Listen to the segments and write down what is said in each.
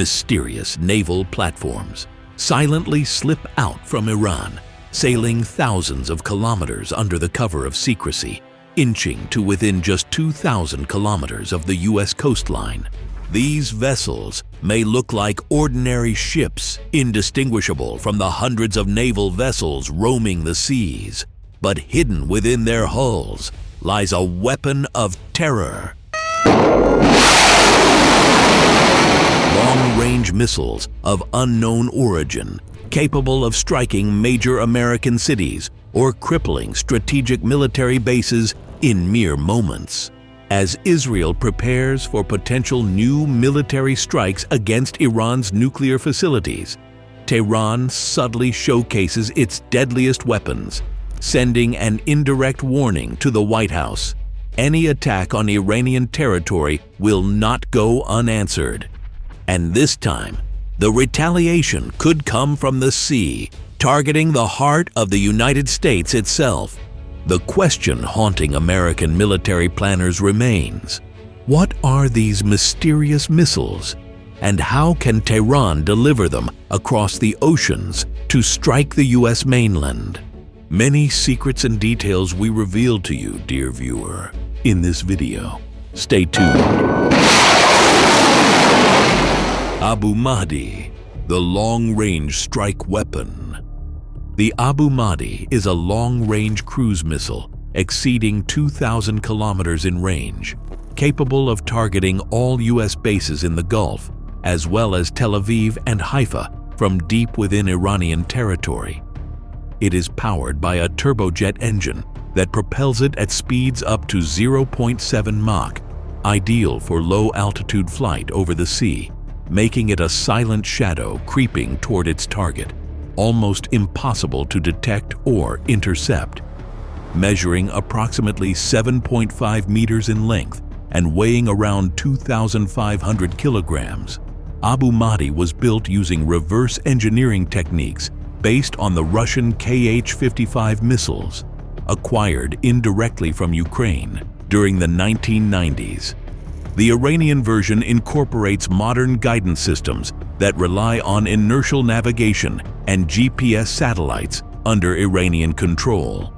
mysterious naval platforms silently slip out from Iran, sailing thousands of kilometers under the cover of secrecy, inching to within just 2,000 kilometers of the U.S. coastline. These vessels may look like ordinary ships, indistinguishable from the hundreds of naval vessels roaming the seas, but hidden within their hulls lies a weapon of terror. Long-range missiles of unknown origin, capable of striking major American cities or crippling strategic military bases in mere moments. As Israel prepares for potential new military strikes against Iran's nuclear facilities, Tehran subtly showcases its deadliest weapons, sending an indirect warning to the White House. Any attack on Iranian territory will not go unanswered. And this time, the retaliation could come from the sea, targeting the heart of the United States itself. The question haunting American military planners remains: what are these mysterious missiles, and how can Tehran deliver them across the oceans to strike the U.S. mainland? Many secrets and details we reveal to you, dear viewer, in this video. Stay tuned. Abu Mahdi, the long-range strike weapon. The Abu Mahdi is a long-range cruise missile exceeding 2,000 kilometers in range, capable of targeting all U.S. bases in the Gulf, as well as Tel Aviv and Haifa from deep within Iranian territory. It is powered by a turbojet engine that propels it at speeds up to 0.7 Mach, ideal for low-altitude flight over the sea, making it a silent shadow creeping toward its target, almost impossible to detect or intercept. Measuring approximately 7.5 meters in length and weighing around 2,500 kilograms, Abu Mahdi was built using reverse engineering techniques based on the Russian Kh-55 missiles, acquired indirectly from Ukraine during the 1990s. The Iranian version incorporates modern guidance systems that rely on inertial navigation and GPS satellites under Iranian control.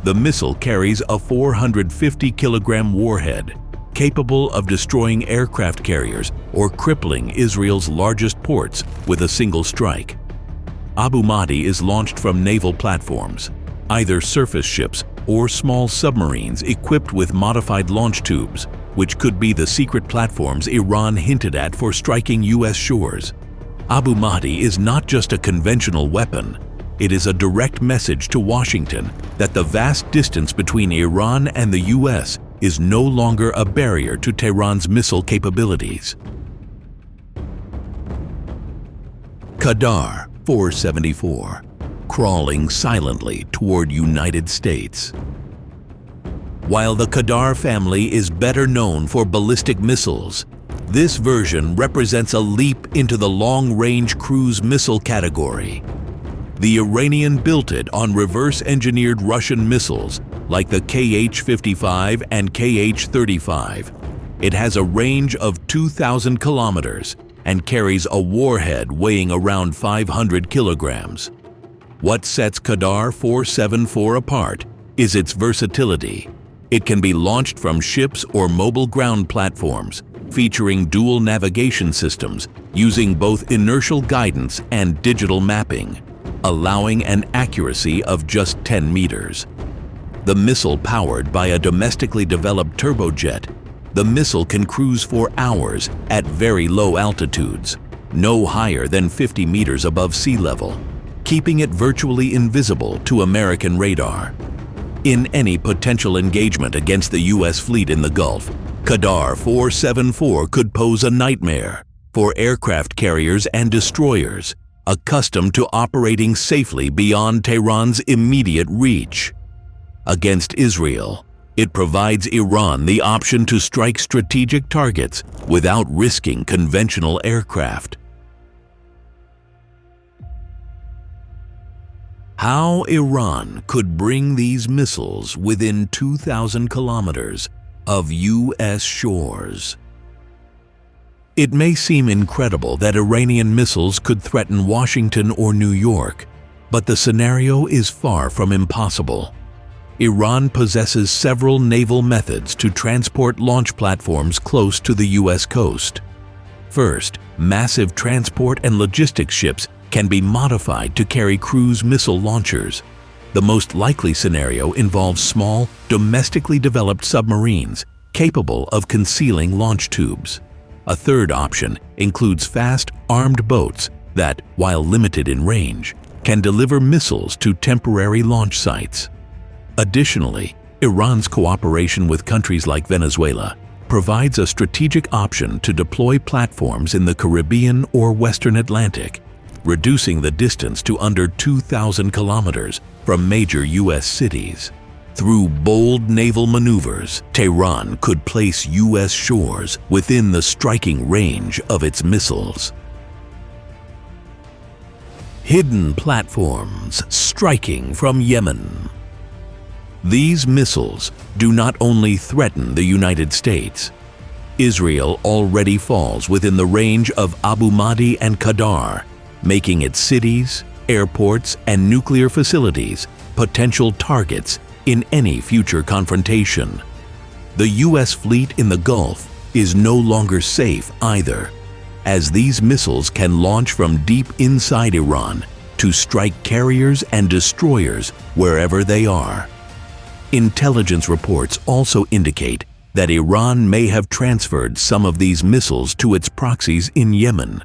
The missile carries a 450-kilogram warhead, capable of destroying aircraft carriers or crippling Israel's largest ports with a single strike. Abu Mahdi is launched from naval platforms, either surface ships or small submarines equipped with modified launch tubes, which could be the secret platforms Iran hinted at for striking U.S. shores. Abu Mahdi is not just a conventional weapon. It is a direct message to Washington that the vast distance between Iran and the U.S. is no longer a barrier to Tehran's missile capabilities. Qadar 474, crawling silently toward United States. While the Qadar family is better known for ballistic missiles, this version represents a leap into the long-range cruise missile category. The Iranian built it on reverse-engineered Russian missiles like the Kh-55 and Kh-35. It has a range of 2,000 kilometers and carries a warhead weighing around 500 kilograms. What sets Qadar 474 apart is its versatility. It can be launched from ships or mobile ground platforms, featuring dual navigation systems using both inertial guidance and digital mapping, allowing an accuracy of just 10 meters. The missile powered by a domestically developed turbojet, the missile can cruise for hours at very low altitudes, no higher than 50 meters above sea level, keeping it virtually invisible to American radar. In any potential engagement against the U.S. fleet in the Gulf, Qadar 474 could pose a nightmare for aircraft carriers and destroyers accustomed to operating safely beyond Tehran's immediate reach. Against Israel, it provides Iran the option to strike strategic targets without risking conventional aircraft. How Iran could bring these missiles within 2,000 kilometers of U.S. shores. It may seem incredible that Iranian missiles could threaten Washington or New York, but the scenario is far from impossible. Iran possesses several naval methods to transport launch platforms close to the U.S. coast. First, massive transport and logistics ships can be modified to carry cruise missile launchers. The most likely scenario involves small, domestically developed submarines capable of concealing launch tubes. A third option includes fast, armed boats that, while limited in range, can deliver missiles to temporary launch sites. Additionally, Iran's cooperation with countries like Venezuela provides a strategic option to deploy platforms in the Caribbean or Western Atlantic, reducing the distance to under 2,000 kilometers from major U.S. cities. Through bold naval maneuvers, Tehran could place U.S. shores within the striking range of its missiles. Hidden platforms striking from Yemen. These missiles do not only threaten the United States. Israel already falls within the range of Abu Madi and Qadar, making its cities, airports, and nuclear facilities potential targets in any future confrontation. The U.S. fleet in the Gulf is no longer safe either, as these missiles can launch from deep inside Iran to strike carriers and destroyers wherever they are. Intelligence reports also indicate that Iran may have transferred some of these missiles to its proxies in Yemen,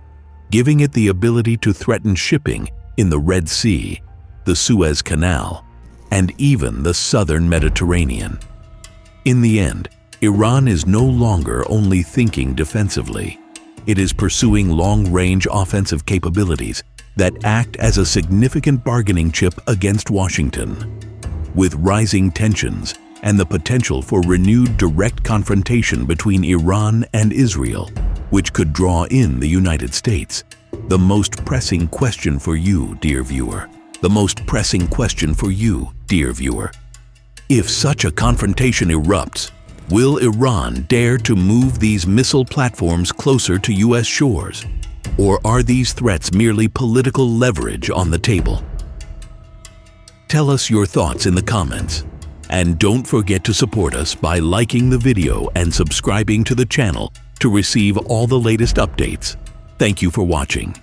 giving it the ability to threaten shipping in the Red Sea, the Suez Canal, and even the southern Mediterranean. In the end, Iran is no longer only thinking defensively. It is pursuing long-range offensive capabilities that act as a significant bargaining chip against Washington. With rising tensions and the potential for renewed direct confrontation between Iran and Israel, which could draw in the United States, the most pressing question for you, dear viewer, if such a confrontation erupts, will Iran dare to move these missile platforms closer to U.S. shores? Or are these threats merely political leverage on the table? Tell us your thoughts in the comments. And don't forget to support us by liking the video and subscribing to the channel to receive all the latest updates. Thank you for watching.